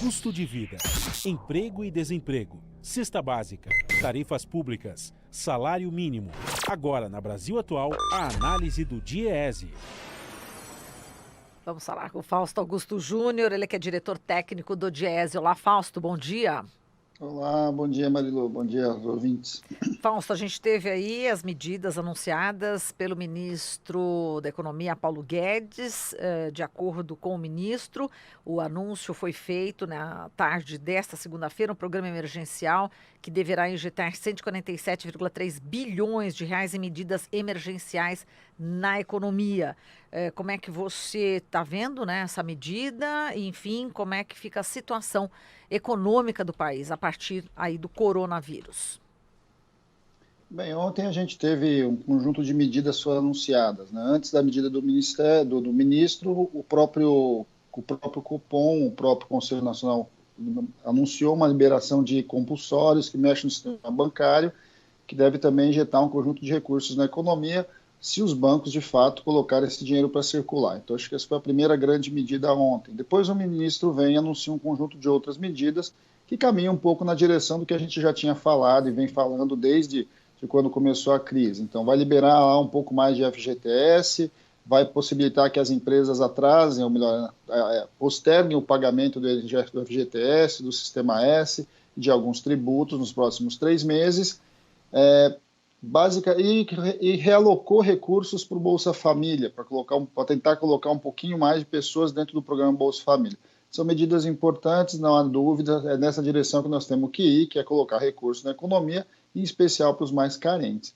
Custo de vida, emprego e desemprego, cesta básica, tarifas públicas, salário mínimo. Agora, na Brasil Atual, a análise do DIEESE. Vamos falar com o Fausto Augusto Júnior, ele que é diretor técnico do DIEESE. Olá, Fausto, bom dia. Olá, bom dia, Marilu, bom dia aos ouvintes. Fausto, a gente teve aí as medidas anunciadas pelo ministro da Economia, Paulo Guedes. De acordo com o ministro, o anúncio foi feito na tarde desta segunda-feira, um programa emergencial que deverá injetar 147,3 bilhões de reais em medidas emergenciais na economia. Como é que você está vendo, né, essa medida? E, enfim, como é que fica a situação econômica do país a partir aí do coronavírus? Bem, ontem a gente teve um conjunto de medidas foram anunciadas, né? Antes da medida do ministro, o próprio Copom, o próprio Conselho Nacional anunciou uma liberação de compulsórios que mexe no sistema bancário, que deve também injetar um conjunto de recursos na economia, se os bancos, de fato, colocarem esse dinheiro para circular. Então, acho que essa foi a primeira grande medida ontem. Depois, o ministro vem e anuncia um conjunto de outras medidas que caminham um pouco na direção do que a gente já tinha falado e vem falando desde quando começou a crise. Então, vai liberar lá um pouco mais de FGTS, vai possibilitar que as empresas atrasem, ou melhor, posterguem o pagamento do FGTS, do Sistema S e de alguns tributos nos próximos 3 meses. E realocou recursos para o Bolsa Família, para tentar colocar um pouquinho mais de pessoas dentro do programa Bolsa Família. São medidas importantes, não há dúvida, é nessa direção que nós temos que ir, que é colocar recursos na economia, em especial para os mais carentes.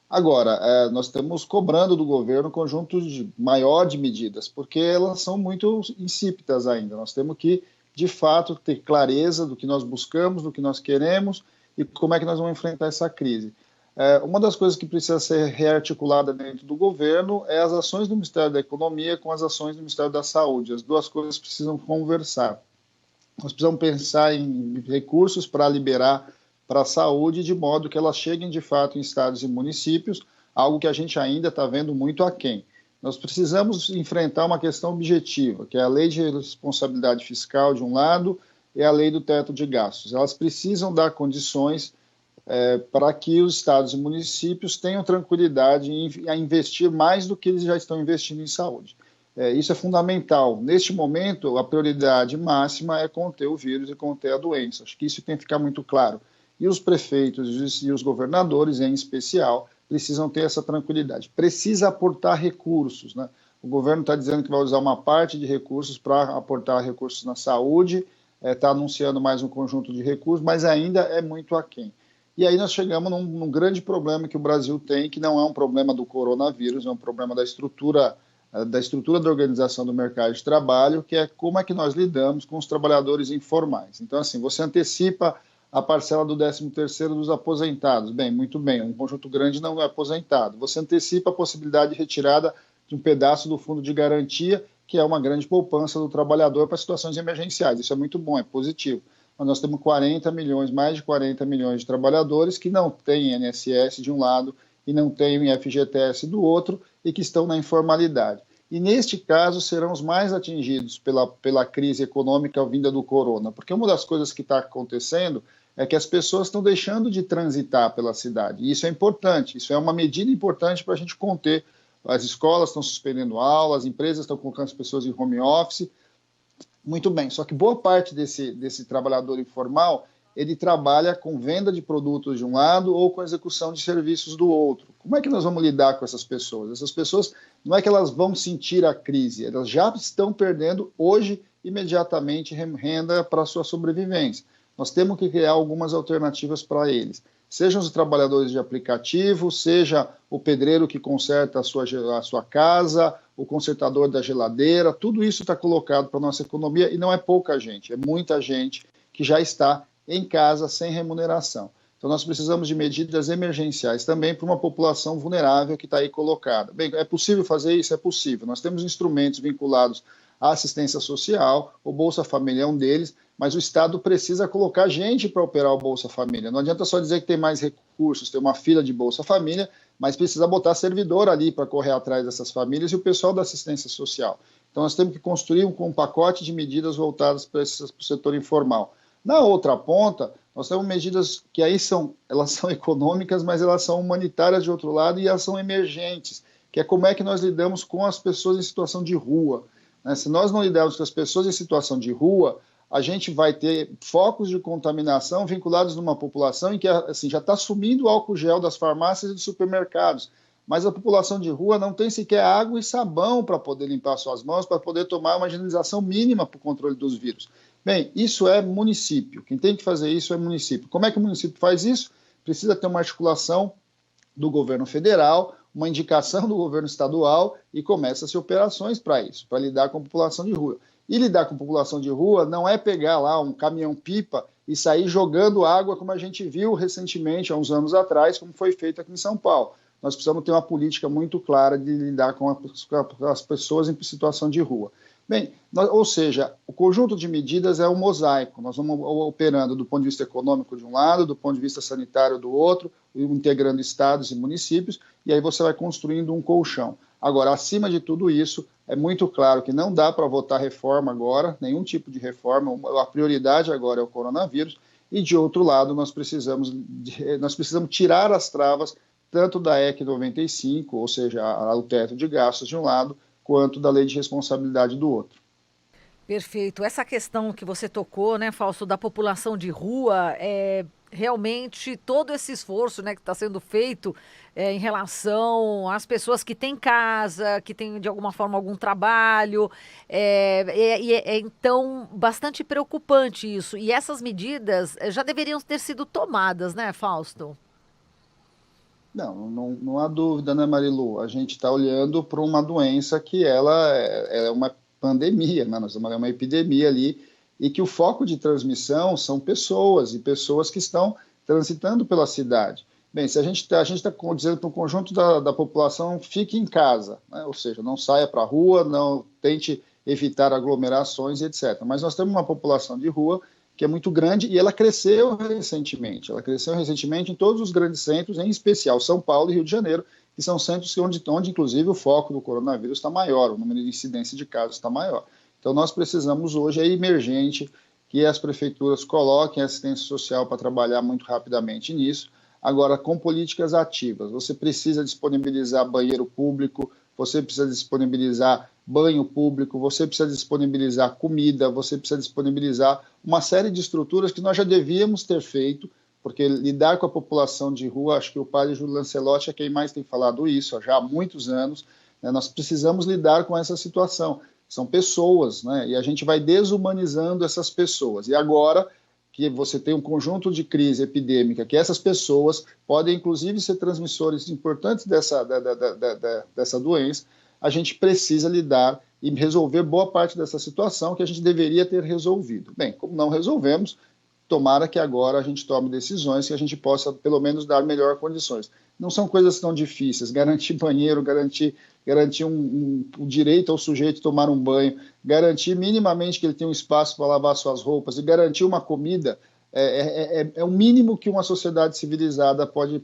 Agora, nós estamos cobrando do governo um conjunto maior de medidas, porque elas são muito insípidas ainda. Nós temos que, de fato, ter clareza do que nós buscamos, do que nós queremos e como é que nós vamos enfrentar essa crise. Uma das coisas que precisa ser rearticulada dentro do governo é as ações do Ministério da Economia com as ações do Ministério da Saúde. As duas coisas precisam conversar. Nós precisamos pensar em recursos para liberar para a saúde, de modo que elas cheguem de fato em estados e municípios, algo que a gente ainda está vendo muito aquém. Nós precisamos enfrentar uma questão objetiva, que é a lei de responsabilidade fiscal de um lado e a lei do teto de gastos. Elas precisam dar condições para que os estados e municípios tenham tranquilidade em investir mais do que eles já estão investindo em saúde. Isso é fundamental. Neste momento, a prioridade máxima é conter o vírus e conter a doença. Acho que isso tem que ficar muito claro. E os prefeitos e os governadores, em especial, precisam ter essa tranquilidade. Precisa aportar recursos, né? O governo está dizendo que vai usar uma parte de recursos para aportar recursos na saúde, está anunciando mais um conjunto de recursos, mas ainda é muito aquém. E aí nós chegamos num grande problema que o Brasil tem, que não é um problema do coronavírus, é um problema da estrutura da organização do mercado de trabalho, que é como é que nós lidamos com os trabalhadores informais. Então, assim, você antecipa a parcela do 13º dos aposentados. Bem, muito bem, um conjunto grande não é aposentado. Você antecipa a possibilidade de retirada de um pedaço do fundo de garantia, que é uma grande poupança do trabalhador para situações emergenciais. Isso é muito bom, é positivo. Mas nós temos mais de 40 milhões de trabalhadores que não têm INSS de um lado e não têm FGTS do outro e que estão na informalidade. E, neste caso, serão os mais atingidos pela crise econômica vinda do corona, porque uma das coisas que está acontecendo é que as pessoas estão deixando de transitar pela cidade. E isso é importante, isso é uma medida importante para a gente conter. As escolas estão suspendendo aulas, as empresas estão colocando as pessoas em home office. Muito bem, só que boa parte desse trabalhador informal, ele trabalha com venda de produtos de um lado ou com execução de serviços do outro. Como é que nós vamos lidar com essas pessoas? Essas pessoas, não é que elas vão sentir a crise, elas já estão perdendo hoje, imediatamente, renda para a sua sobrevivência. Nós temos que criar algumas alternativas para eles. Sejam os trabalhadores de aplicativo, seja o pedreiro que conserta a sua casa, o consertador da geladeira, tudo isso está colocado para a nossa economia e não é pouca gente, é muita gente que já está em casa sem remuneração. Então nós precisamos de medidas emergenciais também para uma população vulnerável que está aí colocada. Bem, é possível fazer isso? É possível. Nós temos instrumentos vinculados à assistência social, o Bolsa Família é um deles, mas o Estado precisa colocar gente para operar o Bolsa Família. Não adianta só dizer que tem mais recursos, tem uma fila de Bolsa Família, mas precisa botar servidor ali para correr atrás dessas famílias e o pessoal da assistência social. Então, Então, nós temos que construir um pacote de medidas voltadas para o setor informal. Na outra ponta, nós temos medidas que aí elas são econômicas, mas elas são humanitárias de outro lado e elas são emergentes, que é como é que nós lidamos com as pessoas em situação de rua. Né? Se nós não lidarmos com as pessoas em situação de rua, a gente vai ter focos de contaminação vinculados numa população em que assim, já está sumindo o álcool gel das farmácias e dos supermercados, mas a população de rua não tem sequer água e sabão para poder limpar suas mãos, para poder tomar uma higienização mínima para o controle dos vírus. Bem, isso é município. Quem tem que fazer isso é município. Como é que o município faz isso? Precisa ter uma articulação do governo federal, uma indicação do governo estadual e começa-se operações para isso, para lidar com a população de rua. E lidar com a população de rua não é pegar lá um caminhão-pipa e sair jogando água, como a gente viu recentemente, há uns anos atrás, como foi feito aqui em São Paulo. Nós precisamos ter uma política muito clara de lidar com as pessoas em situação de rua. Bem, ou seja, o conjunto de medidas é um mosaico. Nós vamos operando do ponto de vista econômico de um lado, do ponto de vista sanitário do outro, integrando estados e municípios, e aí você vai construindo um colchão. Agora, acima de tudo isso, é muito claro que não dá para votar reforma agora, nenhum tipo de reforma, a prioridade agora é o coronavírus, e de outro lado, nós precisamos tirar as travas tanto da EC 95, ou seja, o teto de gastos de um lado, quanto da lei de responsabilidade do outro. Perfeito. Essa questão que você tocou, né, Fausto, da população de rua, realmente todo esse esforço, né, que está sendo feito em relação às pessoas que têm casa, que têm de alguma forma algum trabalho, então bastante preocupante isso. E essas medidas já deveriam ter sido tomadas, né, Fausto? Não há dúvida, né, Marilu? A gente está olhando para uma doença que ela é uma pandemia, né? Nós estamos uma epidemia ali, e que o foco de transmissão são pessoas, e pessoas que estão transitando pela cidade. Bem, se a gente está dizendo para o conjunto da população, fique em casa, né? Ou seja, não saia para a rua, não tente evitar aglomerações, etc. Mas nós temos uma população de rua que é muito grande, e ela cresceu recentemente. Ela cresceu recentemente em todos os grandes centros, em especial São Paulo e Rio de Janeiro, que são centros onde inclusive, o foco do coronavírus está maior, o número de incidência de casos está maior. Então, nós precisamos hoje, é emergente, que as prefeituras coloquem assistência social para trabalhar muito rapidamente nisso. Agora, com políticas ativas, você precisa disponibilizar banheiro público, você precisa disponibilizar banho público, você precisa disponibilizar comida, você precisa disponibilizar uma série de estruturas que nós já devíamos ter feito, porque lidar com a população de rua, acho que o padre Júlio Lancelotti é quem mais tem falado isso, já há muitos anos, né? Nós precisamos lidar com essa situação. São pessoas, né? E a gente vai desumanizando essas pessoas. E agora que você tem um conjunto de crise epidêmica, que essas pessoas podem, inclusive, ser transmissores importantes dessa doença, a gente precisa lidar e resolver boa parte dessa situação que a gente deveria ter resolvido. Bem, como não resolvemos, tomara que agora a gente tome decisões que a gente possa, pelo menos, dar melhores condições. Não são coisas tão difíceis, garantir banheiro, garantir o direito ao sujeito tomar um banho, garantir minimamente que ele tenha um espaço para lavar suas roupas e garantir uma comida, é o mínimo que uma sociedade civilizada pode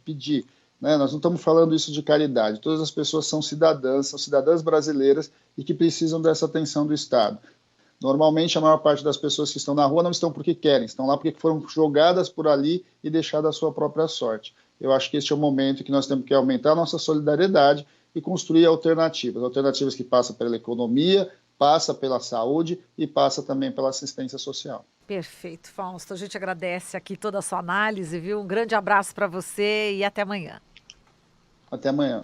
pedir. Né? Nós não estamos falando isso de caridade, todas as pessoas são cidadãs brasileiras e que precisam dessa atenção do Estado. Normalmente, a maior parte das pessoas que estão na rua não estão porque querem, estão lá porque foram jogadas por ali e deixadas à sua própria sorte. Eu acho que este é o momento que nós temos que aumentar a nossa solidariedade e construir alternativas que passam pela economia, passa pela saúde e passa também pela assistência social. Perfeito, Fausto. A gente agradece aqui toda a sua análise, viu? Um grande abraço para você e até amanhã. Até amanhã.